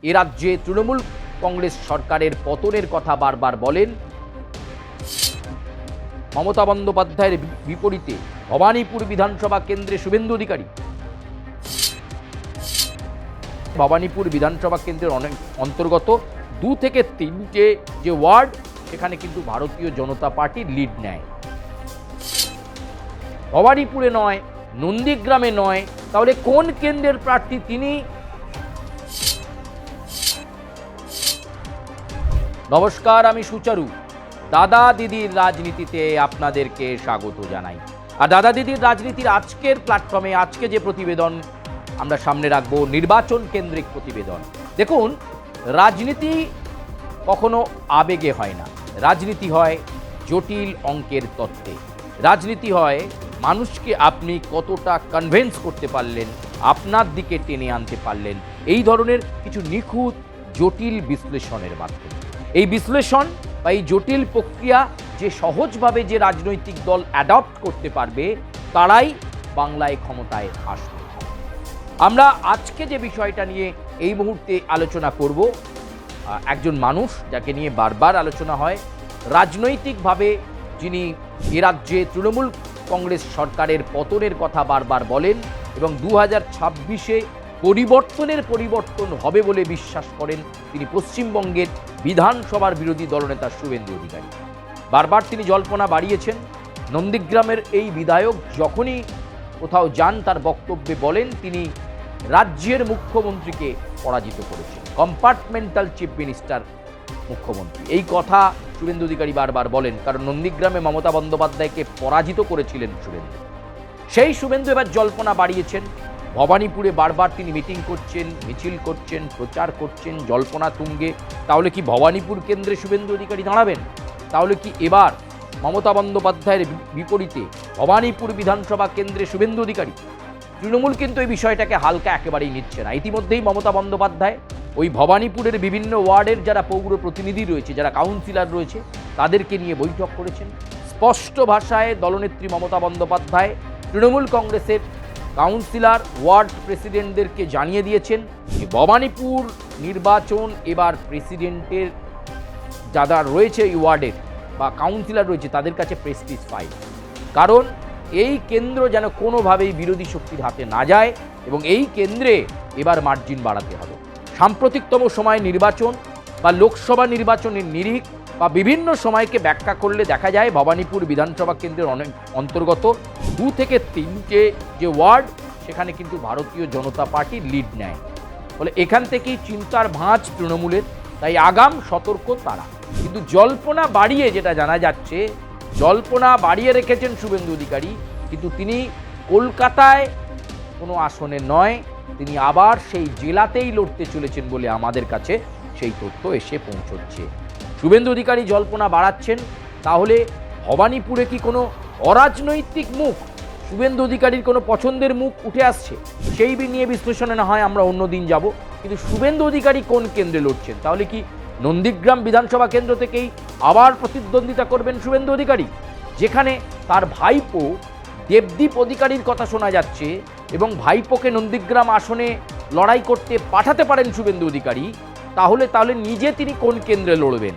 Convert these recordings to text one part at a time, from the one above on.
এ রাজ্যে তৃণমূল কংগ্রেস সরকারের পতনের কথা বারবার বলেন। মমতা বন্দ্যোপাধ্যায়ের বিপরীতে ভবানীপুর বিধানসভা কেন্দ্রে শুভেন্দু অধিকারী। ভবানীপুর বিধানসভা কেন্দ্রের অন্তর্গত 2 থেকে 3টে যে ওয়ার্ড, সেখানে কিন্তু ভারতীয় জনতা পার্টি লিড নেয়। ভবানীপুরে নয়, নন্দীগ্রামে নয়, তাহলে কোন কেন্দ্রের প্রার্থী তিনি? নমস্কার, আমি সুচারু। দাদা দিদির রাজনীতিতে আপনাদেরকে স্বাগত জানাই। আর দাদা দিদির রাজনীতির আজকের প্ল্যাটফর্মে আজকে যে প্রতিবেদন আমরা সামনে রাখবো, নির্বাচন কেন্দ্রিক প্রতিবেদন। দেখুন, রাজনীতি কখনো আবেগে হয় না, রাজনীতি হয় জটিল অঙ্কের তত্ত্বে। রাজনীতি হয় মানুষকে আপনি কতটা কনভিন্স করতে পারলেন, আপনার দিকে টেনে আনতে পারলেন, এই ধরনের কিছু নিখুঁত জটিল বিশ্লেষণের মাধ্যমে। এই বিশ্লেষণ বা এই জটিল প্রক্রিয়া যে সহজভাবে যে রাজনৈতিক দল অ্যাডপ্ট করতে পারবে, তারাই বাংলায় ক্ষমতায় আসবে। আমরা আজকে যে বিষয়টা নিয়ে এই মুহূর্তে আলোচনা করব, একজন মানুষ যাকে নিয়ে বারবার আলোচনা হয়, রাজনৈতিকভাবে যিনি এ রাজ্যে তৃণমূল কংগ্রেস সরকারের পতনের কথা বারবার বলেন এবং 2026-এ পরিবর্তন হবে বলে বিশ্বাস করেন, তিনি পশ্চিমবঙ্গের বিধানসভার বিরোধী দলনেতা শুভেন্দু অধিকারী। বারবার তিনি জল্পনা বাড়িয়েছেন। নন্দীগ্রামের এই বিধায়ক যখনই কোথাও যান, তার বক্তব্যে বলেন তিনি রাজ্যের মুখ্যমন্ত্রীকে পরাজিত করেছেন, কম্পার্টমেন্টাল চিফ মিনিস্টার মুখ্যমন্ত্রী। এই কথা শুভেন্দু অধিকারী বারবার বলেন, কারণ নন্দীগ্রামে মমতা বন্দ্যোপাধ্যায়কে পরাজিত করেছিলেন শুভেন্দু। সেই শুভেন্দু এবার জল্পনা বাড়িয়েছেন। ভবানীপুরে বারবার তিনি মিটিং করছেন, মিছিল করছেন, প্রচার করছেন, জল্পনা তুঙ্গে। তাহলে কি ভবানীপুর কেন্দ্রে শুভেন্দু অধিকারী দাঁড়াবেন? তাহলে কি এবার মমতা বন্দ্যোপাধ্যায়ের বিপরীতে ভবানীপুর বিধানসভা কেন্দ্রে শুভেন্দু অধিকারী? তৃণমূল কিন্তু এই বিষয়টাকে হালকা একেবারেই নিচ্ছে না। ইতিমধ্যেই মমতা বন্দ্যোপাধ্যায় ওই ভবানীপুরের বিভিন্ন ওয়ার্ডের যারা পৌর প্রতিনিধি রয়েছে, যারা কাউন্সিলর রয়েছে, তাদেরকে নিয়ে বৈঠক করেছেন। স্পষ্ট ভাষায় দলনেত্রী মমতা বন্দ্যোপাধ্যায় তৃণমূল কংগ্রেসের কাউন্সিলর, ওয়ার্ড প্রেসিডেন্টদেরকে জানিয়ে দিয়েছেন যে ভবানীপুর নির্বাচন এবার প্রেসিডেন্টের যারা রয়েছে এই ওয়ার্ডের বা কাউন্সিলর রয়েছে, তাদের কাছে প্রেস্টিজ ফাইল। কারণ এই কেন্দ্র যেন কোনোভাবেই বিরোধী শক্তির হাতে না যায় এবং এই কেন্দ্রে এবার মার্জিন বাড়াতে হবে। সাম্প্রতিকতম সময় নির্বাচন বা লোকসভা নির্বাচনের নিরিখ বা বিভিন্ন সময়কে ব্যাখ্যা করলে দেখা যায় ভবানীপুর বিধানসভা কেন্দ্রের অন্তর্গত 2 থেকে 3টে যে ওয়ার্ড, সেখানে কিন্তু ভারতীয় জনতা পার্টি লিড নেয়। ফলে এখান থেকেই চিন্তার ভাঁজ তৃণমূলের, তাই আগাম সতর্ক তারা। কিন্তু জল্পনা বাড়িয়ে যেটা জানা যাচ্ছে, জল্পনা বাড়িয়ে রেখেছেন শুভেন্দু অধিকারী, কিন্তু তিনি কলকাতায় কোনো আসনে নয়, তিনি আবার সেই জেলাতেই লড়তে চলেছেন বলে আমাদের কাছে সেই তথ্য এসে পৌঁছচ্ছে। শুভেন্দু অধিকারী জল্পনা বাড়াচ্ছেন, তাহলে ভবানীপুরে কি কোনো অরাজনৈতিক মুখ, শুভেন্দু অধিকারীর কোনো পছন্দের মুখ উঠে আসছে? সেই নিয়ে বিশ্লেষণে না হয় আমরা অন্য দিন যাব। কিন্তু শুভেন্দু অধিকারী কোন কেন্দ্রে লড়ছেন? তাহলে কি নন্দীগ্রাম বিধানসভা কেন্দ্র থেকেই আবার প্রতিদ্বন্দ্বিতা করবেন শুভেন্দু অধিকারী, যেখানে তার ভাইপো দেবদীপ অধিকারীর কথা শোনা যাচ্ছে এবং ভাইপোকে নন্দীগ্রাম আসনে লড়াই করতে পাঠাতে পারেন শুভেন্দু অধিকারী? তাহলে নিজে তিনি কোন কেন্দ্রে লড়বেন?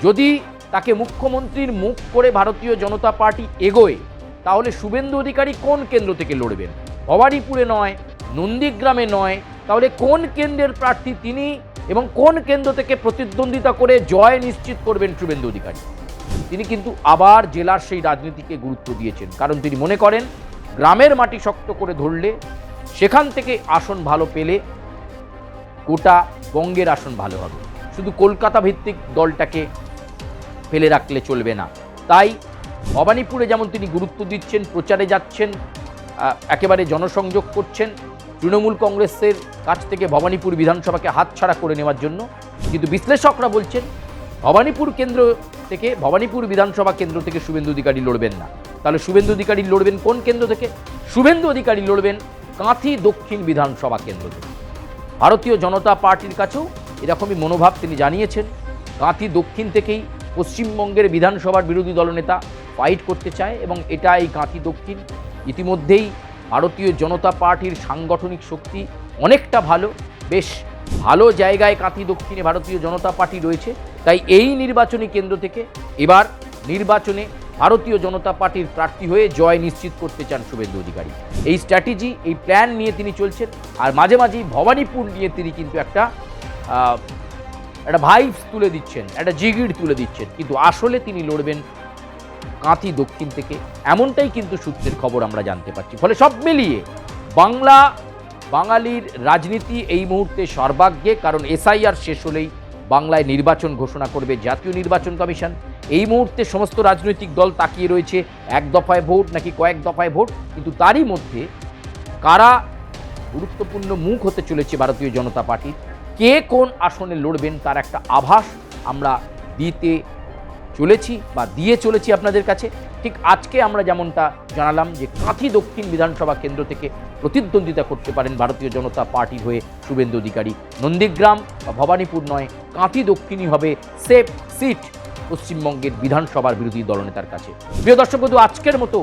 যদি তাকে মুখ্যমন্ত্রীর মুখ করে ভারতীয় জনতা পার্টি এগোয়, তাহলে শুভেন্দু অধিকারী কোন কেন্দ্র থেকে লড়বেন? ভবানীপুরে নয়, নন্দীগ্রামে নয়, তাহলে কোন কেন্দ্রের প্রার্থী তিনি এবং কোন কেন্দ্র থেকে প্রতিদ্বন্দ্বিতা করে জয় নিশ্চিত করবেন শুভেন্দু অধিকারী? তিনি কিন্তু আবার জেলার সেই রাজনীতিকে গুরুত্ব দিয়েছেন, কারণ তিনি মনে করেন গ্রামের মাটি শক্ত করে ধরলে, সেখান থেকে আসন ভালো পেলে গোটা বঙ্গের আসন ভালো হবে। শুধু কলকাতা ভিত্তিক দলটাকে ফেলে রাখলে চলবে না। তাই ভবানীপুরে যেমন তিনি গুরুত্ব দিচ্ছেন, প্রচারে যাচ্ছেন, একেবারে জনসংযোগ করছেন তৃণমূল কংগ্রেসের কাছ থেকে ভবানীপুর বিধানসভাকে হাতছাড়া করে নেওয়ার জন্য, কিন্তু বিশ্লেষকরা বলছেন ভবানীপুর বিধানসভা কেন্দ্র থেকে শুভেন্দু অধিকারী লড়বেন না। তাহলে শুভেন্দু অধিকারী লড়বেন কোন কেন্দ্র থেকে? শুভেন্দু অধিকারী লড়বেন কাঁথি দক্ষিণ বিধানসভা কেন্দ্র থেকে। ভারতীয় জনতা পার্টির কাছেও এরকমই মনোভাব তিনি জানিয়েছেন। কাঁথি দক্ষিণ থেকেই পশ্চিমবঙ্গের বিধানসভার বিরোধী দলনেতা ফাইট করতে চায় এবং এটা এই কাঁথি দক্ষিণ ইতিমধ্যেই ভারতীয় জনতা পার্টির সাংগঠনিক শক্তি অনেকটা ভালো, বেশ ভালো জায়গায় কাঁথি দক্ষিণে ভারতীয় জনতা পার্টি রয়েছে। তাই এই নির্বাচনী কেন্দ্র থেকে এবার নির্বাচনে ভারতীয় জনতা পার্টির প্রার্থী হয়ে জয় নিশ্চিত করতে চান শুভেন্দু অধিকারী। এই স্ট্র্যাটেজি, এই প্ল্যান নিয়ে তিনি চলছেন। আর মাঝে মাঝেই ভবানীপুর নিয়ে তিনি কিন্তু একটা ভাইবস তুলে দিচ্ছেন, একটা জিগির তুলে দিচ্ছেন, কিন্তু আসলে তিনি লড়বেন কাঁথি দক্ষিণ থেকে, এমনটাই কিন্তু সূত্রের খবর আমরা জানতে পারছি। ফলে সব মিলিয়ে বাঙালির রাজনীতি এই মুহূর্তে সর্বাগ্রে, কারণ এসআইআর শেষ হলেই বাংলায় নির্বাচন ঘোষণা করবে জাতীয় নির্বাচন কমিশন। এই মুহূর্তে সমস্ত রাজনৈতিক দল তাকিয়ে রয়েছে এক দফায় ভোট নাকি কয়েক দফায় ভোট, কিন্তু তারই মধ্যে কারা গুরুত্বপূর্ণ মুখ হতে চলেছে ভারতীয় জনতা পার্টির, কে কোন আসনে লড়বেন তার একটা আভাস আমরা দিতে চলেছি বা দিয়ে চলেছি আপনাদের কাছে। ঠিক আজকে আমরা যেমনটা জানালাম যে কাঁথি দক্ষিণ বিধানসভা কেন্দ্র থেকে প্রতিদ্বন্দ্বিতা করতে পারেন ভারতীয় জনতা পার্টি হয়ে শুভেন্দু অধিকারী। নন্দীগ্রাম বা ভবানীপুর নয়, কাঁথি দক্ষিণই হবে সেফ সিট পশ্চিমবঙ্গের বিধানসভার বিরোধী দলনেতার কাছে। প্রিয় দর্শক বন্ধু, আজকের মতো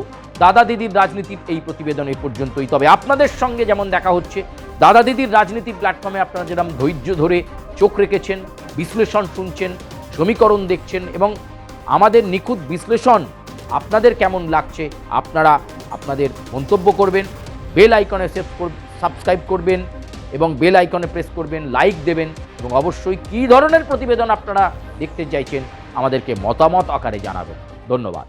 দাদা দিদির রাজনীতির এই প্রতিবেদন এই পর্যন্তই। তবে আপনাদের সঙ্গে যেমন দেখা হচ্ছে, দাদা দিদির রাজনীতির প্ল্যাটফর্মে আপনারা যেরকম ধৈর্য ধরে চোখ রেখেছেন, বিশ্লেষণ শুনছেন, সমীকরণ দেখছেন এবং আমাদের নিখুঁত বিশ্লেষণ আপনাদের কেমন লাগছে আপনারা আপনাদের মন্তব্য করবেন, বেল আইকনে সাবস্ক্রাইব করবেন এবং বেল আইকনে প্রেস করবেন, লাইক দেবেন এবং অবশ্যই কী ধরনের প্রতিবেদন আপনারা দেখতে চাইছেন আমাদেরকে মতামত আকারে জানাবেন। ধন্যবাদ।